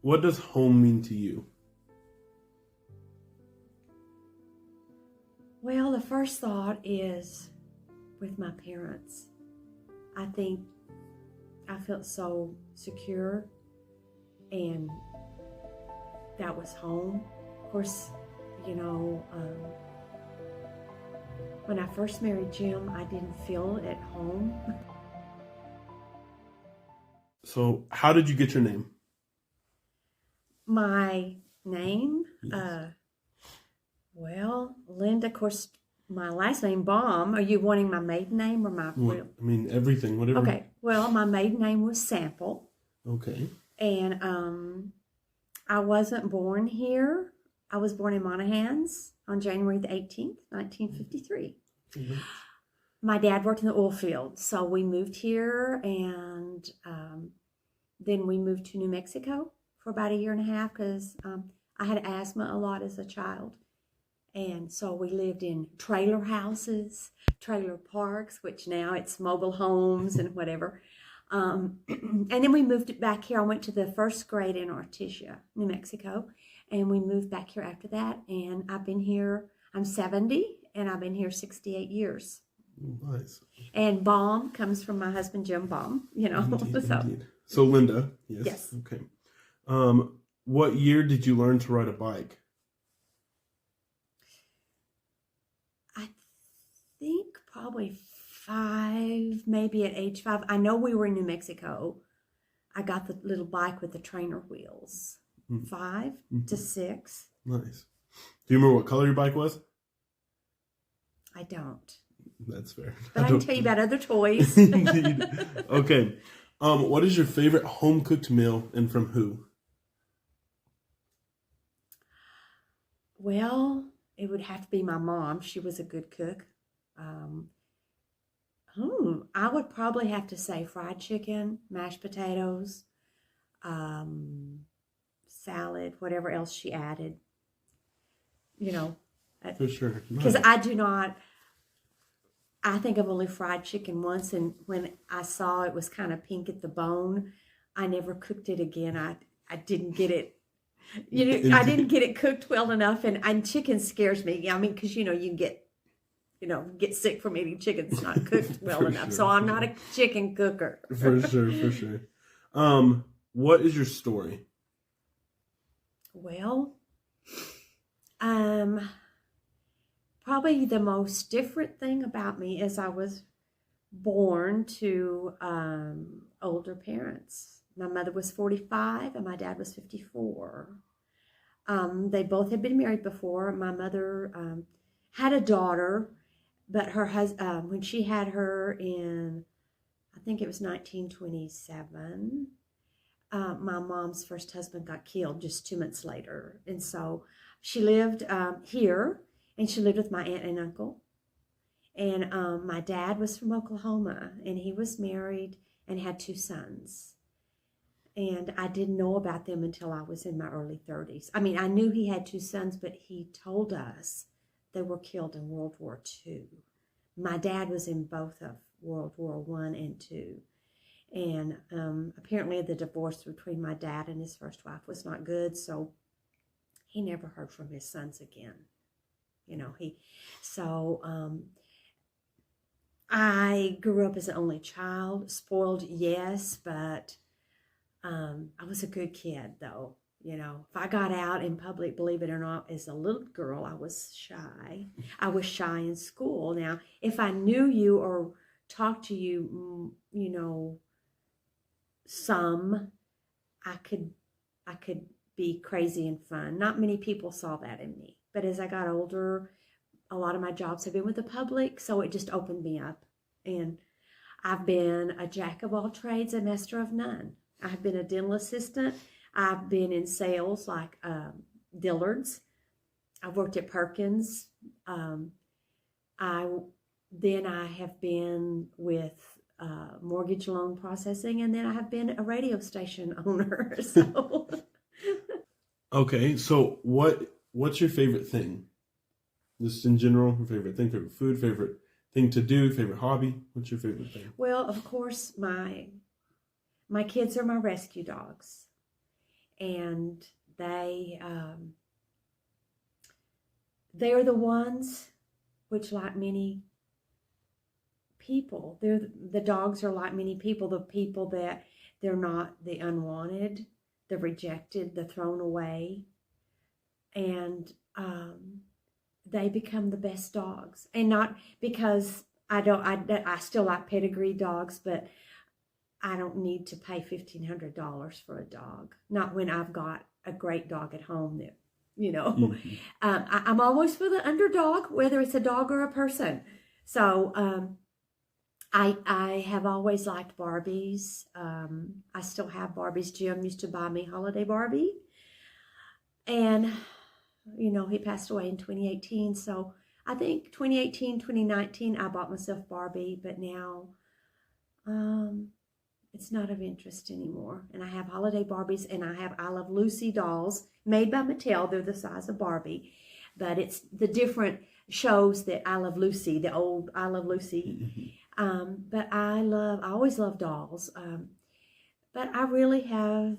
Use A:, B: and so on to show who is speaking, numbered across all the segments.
A: what does home mean to you?
B: Well, the first thought is with my parents. I think I felt so secure, and that was home. Of course, when I first married Jim, I didn't feel at home.
A: So how did you get your name?
B: My name?
A: Yes.
B: Well, Linda, of course, my last name, Baum. Are you wanting my maiden name or my real?
A: I mean, everything, whatever.
B: Okay, well, my maiden name was Sample.
A: Okay.
B: And I wasn't born here. I was born in Monahans on January the 18th, 1953.
A: Mm-hmm.
B: My dad worked in the oil field, so we moved here, and then we moved to New Mexico for about a year and a half because I had asthma a lot as a child. And so we lived in trailer houses, trailer parks, which now it's mobile homes and whatever. And then we moved back here. I went to the first grade in Artesia, New Mexico, and we moved back here after that. And I've been here, I'm 70, and I've been here 68 years.
A: Nice.
B: And Baum comes from my husband, Jim Baum,
A: Indeed,
B: so.
A: indeed. So Linda, yes.
B: Yes.
A: Okay. What year did you learn to ride a bike?
B: I think probably 5, maybe at age 5. I know we were in New Mexico. I got the little bike with the trainer wheels. 5 to 6.
A: Nice. Do you remember what color your bike was?
B: I don't.
A: That's fair.
B: But I can tell you about other toys.
A: Indeed. Okay. What is your favorite home cooked meal and from who?
B: Well, it would have to be my mom. She was a good cook. I would probably have to say fried chicken, mashed potatoes, salad, whatever else she added.
A: For sure.
B: Because
A: Nice.
B: I think I've only fried chicken once, and when I saw it was kind of pink at the bone, I never cooked it again. I didn't get it. I didn't get it cooked well enough, and chicken scares me. I mean, because you can get sick from eating chicken that's not cooked well enough.
A: Sure,
B: So I'm not a chicken cooker.
A: For sure. What is your story?
B: Well, probably the most different thing about me is I was born to older parents. My mother was 45 and my dad was 54. They both had been married before. My mother had a daughter, but her husband, when she had her in, I think it was 1927, my mom's first husband got killed just 2 months later. And so she lived here, and she lived with my aunt and uncle. And my dad was from Oklahoma, and he was married and had 2 sons. And I didn't know about them until I was in my early 30s. I mean, I knew he had 2 sons, but he told us they were killed in World War II. My dad was in both of World War I and II. And apparently the divorce between my dad and his first wife was not good, so he never heard from his sons again. I grew up as an only child, spoiled, yes, but I was a good kid, though. If I got out in public, believe it or not, as a little girl, I was shy. I was shy in school. Now, if I knew you or talked to you, some, I could be crazy and fun. Not many people saw that in me. But as I got older, a lot of my jobs have been with the public, so it just opened me up. And I've been a jack of all trades, a master of none. I've been a dental assistant. I've been in sales like Dillard's. I've worked at Perkins. I have been with mortgage loan processing, and then I have been a radio station owner. So,
A: Okay, so what's your favorite thing? Just in general, your favorite thing, favorite food, favorite thing to do, favorite hobby? What's your favorite thing?
B: well, of course, my kids are my rescue dogs. and they're the ones which, like many people, the dogs are like many people, the people that they're not the unwanted, the rejected, the thrown away, and they become the best dogs. And not because I still like pedigree dogs, but I don't need to pay $1,500 for a dog. Not when I've got a great dog at home that,
A: Mm-hmm.
B: I'm always for the underdog, whether it's a dog or a person. So I have always liked Barbies. I still have Barbies. Jim used to buy me holiday Barbie. And, he passed away in 2018. So I think 2018, 2019, I bought myself Barbie. But now it's not of interest anymore. And I have holiday Barbies, and I have I Love Lucy dolls made by Mattel. They're the size of Barbie. But it's the different shows that I Love Lucy, the old I Love Lucy. But I always love dolls. But I really have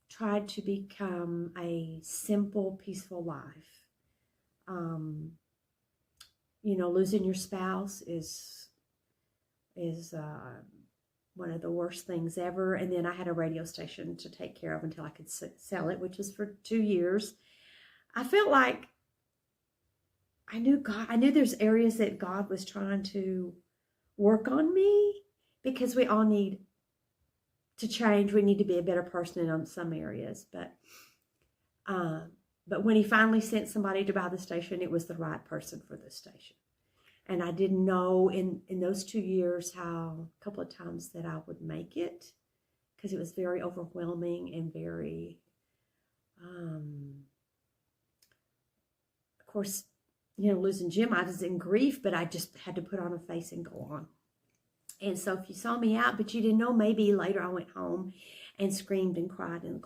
B: tried to become a simple, peaceful life. Losing your spouse is one of the worst things ever. And then I had a radio station to take care of until I could sell it, which was for 2 years. I felt like I knew there's areas that God was trying to work on me, because we all need to change. We need to be a better person in some areas. But when he finally sent somebody to buy the station, it was the right person for the station. And I didn't know in those 2 years a couple of times that I would make it, because it was very overwhelming and very, of course, losing Jim, I was in grief, but I just had to put on a face and go on. And so if you saw me out, but you didn't know, maybe later I went home and screamed and cried in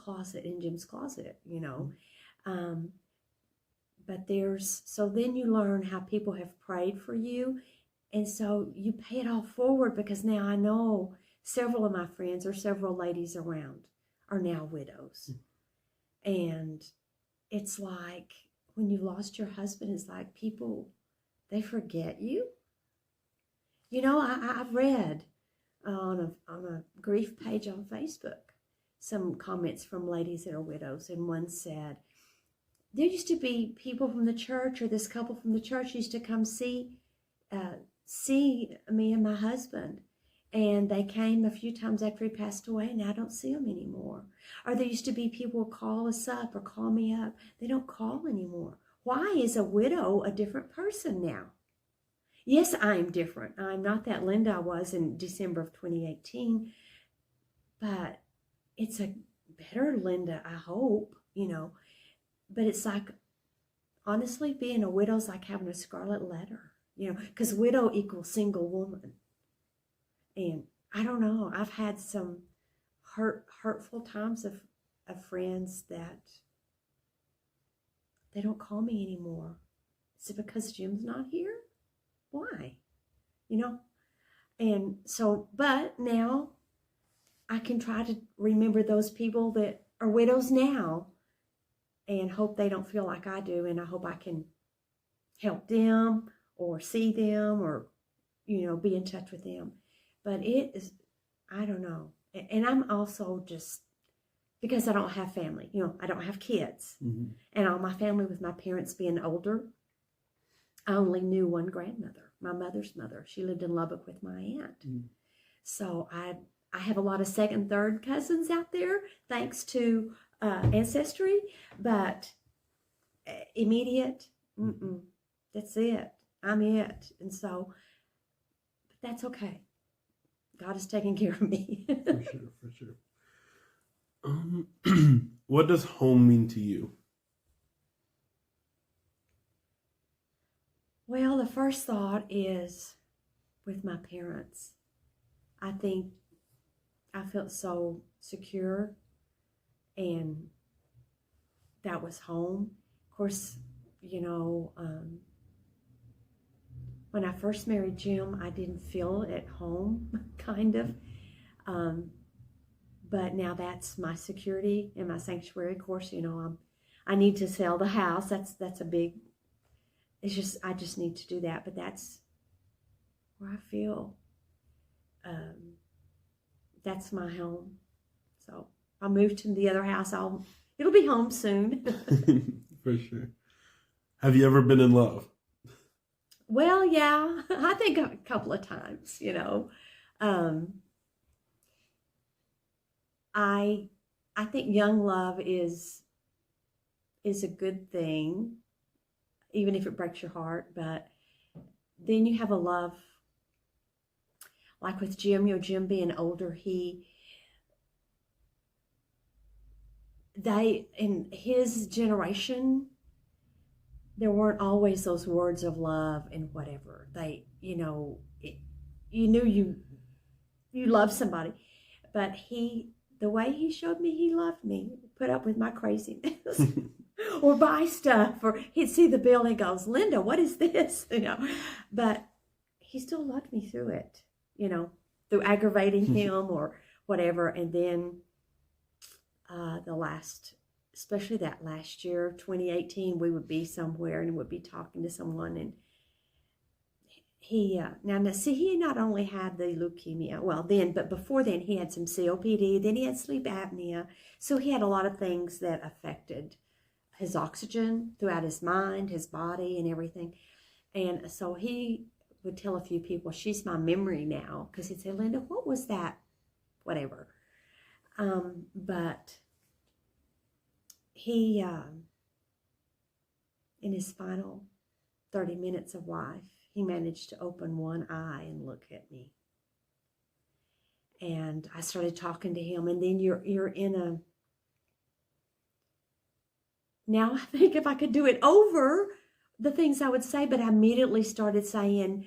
B: Jim's closet, But so then you learn how people have prayed for you. And so you pay it all forward, because now I know several of my friends, or several ladies around, are now widows. And it's like when you lost your husband, it's like people, they forget you. I've read on a grief page on Facebook some comments from ladies that are widows, and one said, there used to be people from the church, or this couple from the church used to come see me and my husband, and they came a few times after he passed away, and I don't see them anymore. Or there used to be people who call us up or call me up. They don't call anymore. Why is a widow a different person now? Yes, I'm different. I'm not that Linda I was in December of 2018, but it's a better Linda, I hope, But it's like, honestly, being a widow is like having a scarlet letter, because widow equals single woman. And I don't know, I've had some hurtful times of friends that they don't call me anymore. Is it because Jim's not here? Why? And so, but now I can try to remember those people that are widows now, and hope they don't feel like I do. And I hope I can help them, or see them, or, be in touch with them. But it is, I don't know. And I'm also just, because I don't have family, I don't have kids.
A: Mm-hmm.
B: And all my family, with my parents being older, I only knew one grandmother, my mother's mother. She lived in Lubbock with my aunt. Mm-hmm. So I have a lot of second, third cousins out there, thanks to ancestry, but immediate, that's it. I'm it. And so, but that's okay. God is taking care of me.
A: For sure. What does home mean to you?
B: Well, the first thought is with my parents. I think I felt so secure, and that was home. Of course, when I first married Jim, I didn't feel at home, kind of. but now that's my security and my sanctuary. Of course, I need to sell the house. That's a big. I just need to do that. But that's where I feel. That's my home. So I'll move to the other house. It'll be home soon.
A: For sure. Have you ever been in love?
B: Well, yeah, I think a couple of times, I think young love is a good thing, even if it breaks your heart. But then you have a love, like with Jim, Jim being older, in his generation, there weren't always those words of love and whatever. You knew you loved somebody, but the way he showed me he loved me, put up with my craziness, or buy stuff, or he'd see the bill and he goes, "Linda, what is this?" But he still loved me through it, through aggravating him or whatever. And then especially that last year, 2018, we would be somewhere and would be talking to someone, and he not only had the leukemia, but before then he had some COPD, then he had sleep apnea, so he had a lot of things that affected his oxygen throughout his mind, his body, and everything. And so he would tell a few people, "She's my memory now," because he'd say, "Linda, what was that?" Whatever. But he, in his final 30 minutes of life, he managed to open one eye and look at me. And I started talking to him, and then you're in now I think if I could do it over, the things I would say, but I immediately started saying,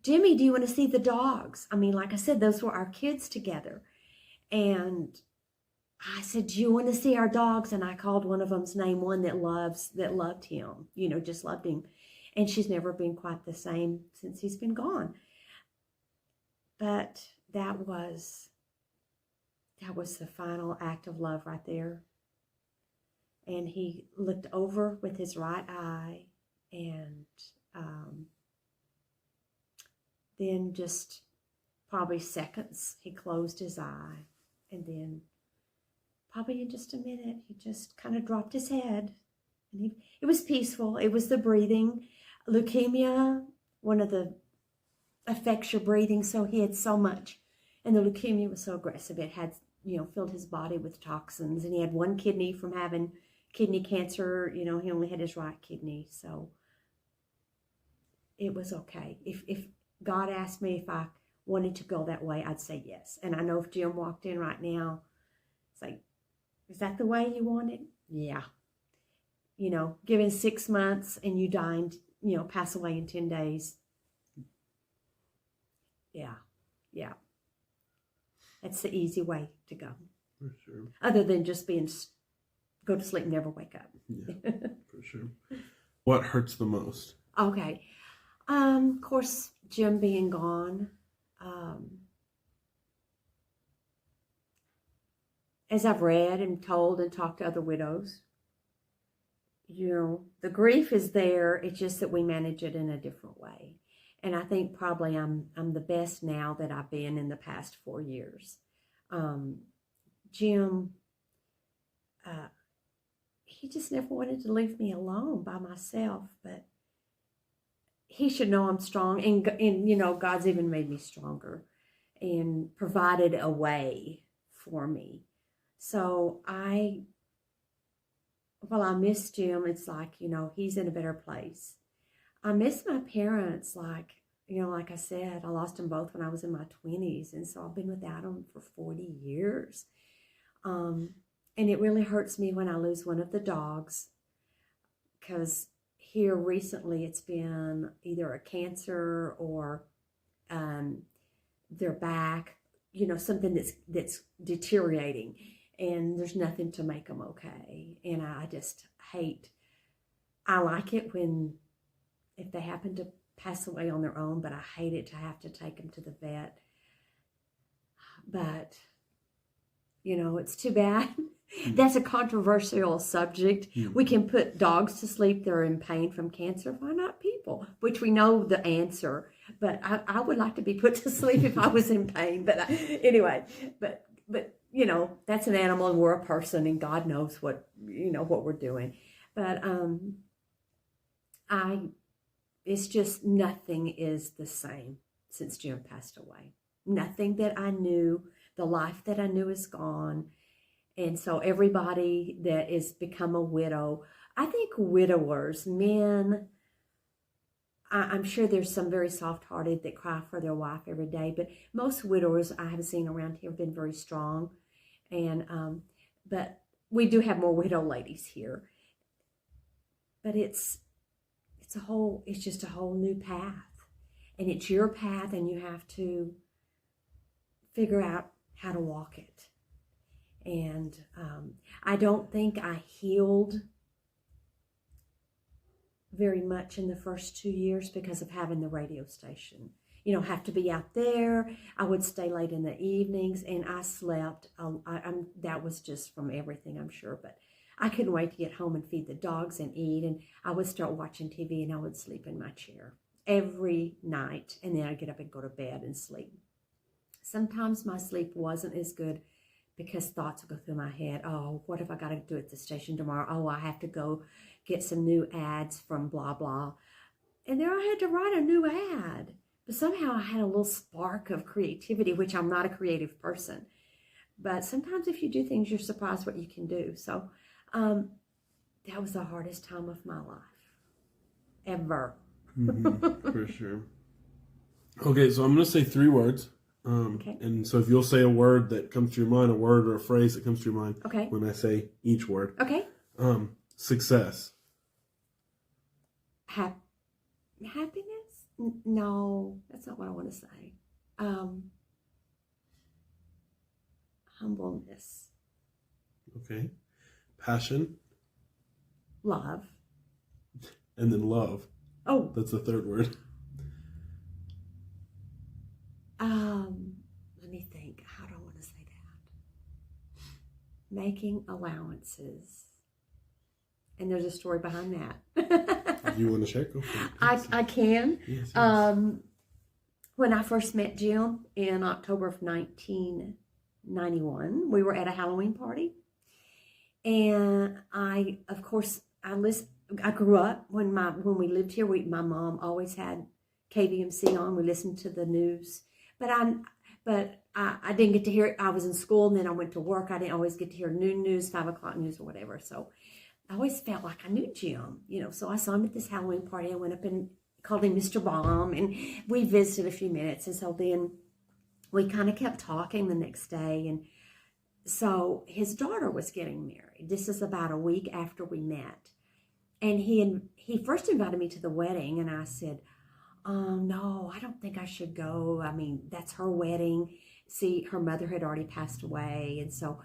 B: "Jimmy, do you want to see the dogs?" I mean, like I said, those were our kids together. And I said, "Do you want to see our dogs?" And I called one of them's name, one that loved him, just loved him. And she's never been quite the same since he's been gone. But that was the final act of love right there. And he looked over with his right eye, and then just probably seconds, he closed his eye, and then probably in just a minute, he just kind of dropped his head. And it was peaceful. It was the breathing. Leukemia, one of the affects your breathing, so he had so much. And the leukemia was so aggressive. It had, filled his body with toxins. And he had one kidney from having kidney cancer. He only had his right kidney. So it was okay. If God asked me if I wanted to go that way, I'd say yes. And I know if Jim walked in right now, it's like, "Is that the way you want it?" Yeah. Given 6 months and you died, pass away in 10 days. Yeah. That's the easy way to go.
A: For sure.
B: Other than just go to sleep and never wake up.
A: Yeah, for sure. What hurts the most?
B: Okay. Of course, Jim being gone. As I've read and told and talked to other widows, the grief is there. It's just that we manage it in a different way. And I think probably I'm the best now that I've been in the past 4 years. Jim, he just never wanted to leave me alone by myself, but he should know I'm strong. And God's even made me stronger and provided a way for me. So while I miss Jim, it's like, he's in a better place. I miss my parents, like I said, I lost them both when I was in my 20s. And so I've been without them for 40 years. And it really hurts me when I lose one of the dogs, because here recently it's been either a cancer or their back, something that's deteriorating. And there's nothing to make them okay. And I just I like it if they happen to pass away on their own, but I hate it to have to take them to the vet. But It's too bad. That's a controversial subject. We can put dogs to sleep that are in pain from cancer. Why not people? Which we know the answer. But I would like to be put to sleep if I was in pain. But anyway, but that's an animal and we're a person and God knows what we're doing. But it's just nothing is the same since Jim passed away. Nothing that I knew, the life that I knew is gone. And so everybody that is become a widow, I think widowers, men, I'm sure there's some very soft-hearted that cry for their wife every day, but most widowers I have seen around here have been very strong. And but we do have more widow ladies here. But it's just a whole new path. And it's your path and you have to figure out how to walk it. And I don't think I healed very much in the first 2 years because of having the radio station. Have to be out there. I would stay late in the evenings and I slept. That was just from everything, I'm sure. But I couldn't wait to get home and feed the dogs and eat. And I would start watching TV and I would sleep in my chair every night. And then I'd get up and go to bed and sleep. Sometimes my sleep wasn't as good because thoughts would go through my head. Oh, what have I got to do at the station tomorrow? Oh, I have to go get some new ads from blah, blah. And there I had to write a new ad. But somehow I had a little spark of creativity, which I'm not a creative person. But sometimes if you do things, you're surprised what you can do. So that was the hardest time of my life. Ever.
A: For sure. Okay, so I'm going to say 3 words.
B: Okay.
A: And so if you'll say a word that comes to your mind, a word or a phrase that comes to your mind
B: Okay.
A: when I say each word.
B: Okay.
A: Success.
B: Happiness? No, that's not what I want to say. Humbleness.
A: Okay. Passion.
B: Love.
A: And then love.
B: Oh.
A: That's the 3rd word.
B: Let me think. How do I want to say that? Making allowances. And there's a story behind that.
A: Do you want to share? Go for it.
B: I can.
A: Yes.
B: When I first met Jim in October of 1991, we were at a Halloween party. And I grew up when we lived here. My mom always had KVMC on. We listened to the news, but I didn't get to hear it. I was in school and then I went to work. I didn't always get to hear noon news, 5 o'clock news or whatever. So I always felt like I knew Jim, So I saw him at this Halloween party. I went up and called him Mr. Baum and we visited a few minutes. And so then we kind of kept talking the next day. And so his daughter was getting married. This is about a week after we met. And he first invited me to the wedding and I said, no, I don't think I should go. I mean, that's her wedding. See, her mother had already passed away. And so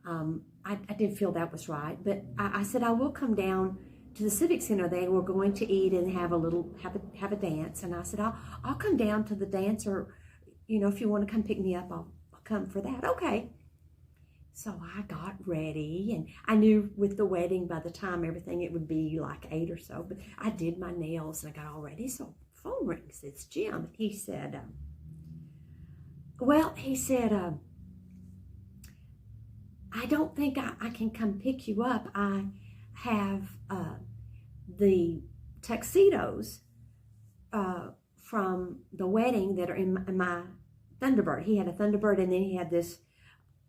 B: I didn't feel that was right. But I said, I will come down to the Civic Center. They were going to eat and have a dance. And I said, I'll come down to the dance or, if you want to come pick me up, I'll come for that. Okay. So I got ready and I knew with the wedding, by the time everything, it would be like 8 or so. But I did my nails and I got all ready. So phone rings. It's Jim. He said, I don't think I can come pick you up. I have the tuxedos from the wedding that are in my Thunderbird. He had a Thunderbird and then he had this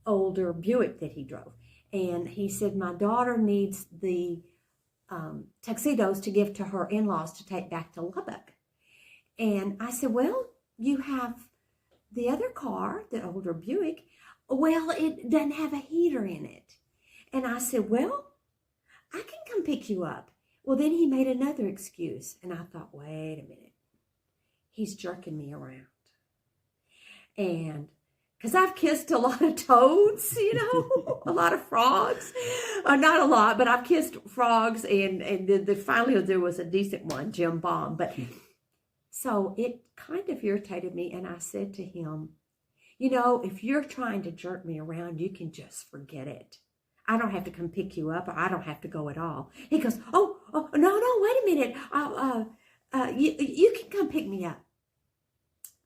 B: older Buick that he drove. And he said, my daughter needs the tuxedos to give to her in-laws to take back to Lubbock. And I said, well, you have the other car, the older Buick. Well, it doesn't have a heater in it. And I said, well, I can come pick you up. Well, then he made another excuse. And I thought, wait a minute. He's jerking me around. And because I've kissed a lot of toads, a lot of frogs. Not a lot, but I've kissed frogs. And finally there was a decent one, Jim Baum. But so it kind of irritated me. And I said to him, You know, if you're trying to jerk me around, you can just forget it. I don't have to come pick you up, or I don't have to go at all. He goes, oh no, wait a minute. You can come pick me up.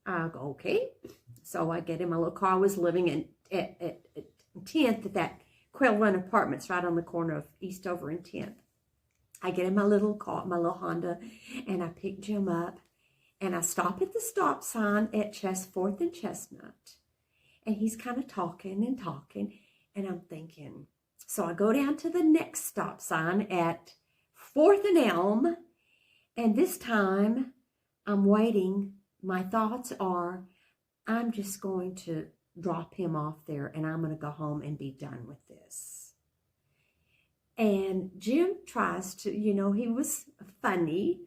B: I go, okay. So I get in my little car. I was living at 10th at that Quail Run Apartments right on the corner of Eastover and 10th. I get in my little car, my little Honda, and I pick Jim up. And I stop at the stop sign at 4th and Chestnut. And he's kind of talking. And I'm thinking, so I go down to the next stop sign at 4th and Elm. And this time I'm waiting. My thoughts are, I'm just going to drop him off there and I'm going to go home and be done with this. And Jim tries to, he was funny.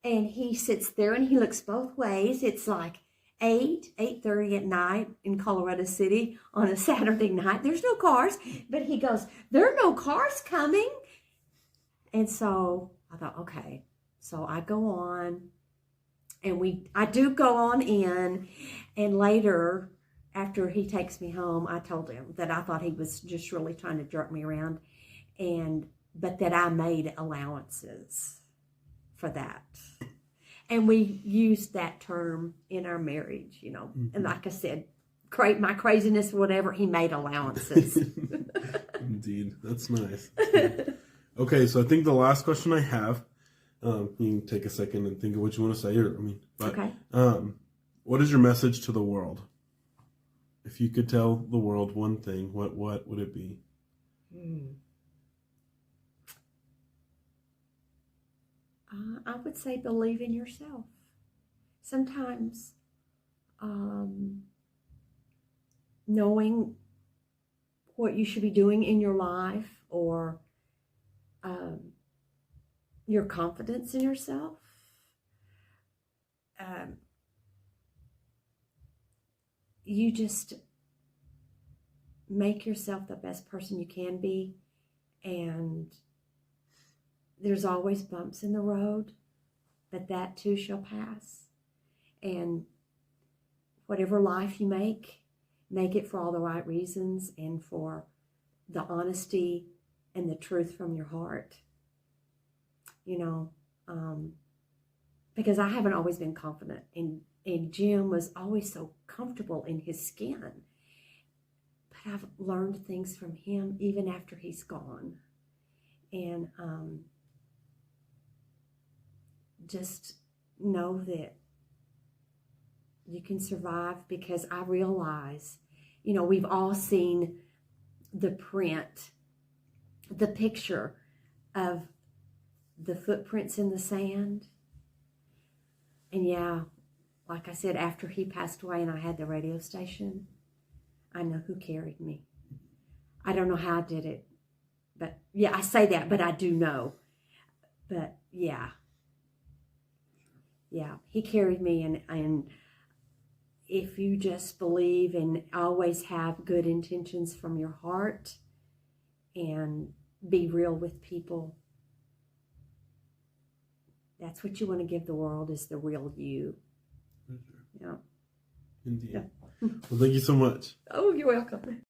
B: And he sits there and he looks both ways. It's like 8:30 at night in Colorado City on a Saturday night. There's no cars. But he goes, there are no cars coming. And so I thought, okay. So I go on. And I do go on in. And later, after he takes me home, I told him that I thought he was just really trying to jerk me around. But that I made allowances for that. And we used that term in our marriage, Mm-hmm. And like I said, my craziness, whatever, he made allowances.
A: Indeed. That's nice. Okay, so I think the last question I have, you can take a second and think of what you want to say. Okay. What is your message to the world? If you could tell the world one thing, what would it be? I would say believe in yourself. Sometimes knowing what you should be doing in your life, or your confidence in yourself, you just make yourself the best person you can be, and there's always bumps in the road, but that too shall pass. And whatever life you make it for all the right reasons and for the honesty and the truth from your heart. Because I haven't always been confident, and Jim was always so comfortable in his skin. But I've learned things from him even after he's gone. And just know that you can survive, because I realize, we've all seen the print, the picture of the footprints in the sand. And yeah, like I said, after he passed away and I had the radio station, I know who carried me. I don't know how I did it, but yeah, I say that, but I do know. But yeah, he carried me, and if you just believe and always have good intentions from your heart and be real with people, that's what you want to give the world, is the real you. Sure.
B: Yeah.
A: Indeed.
B: Yeah.
A: Well, thank you so much.
B: Oh, you're welcome.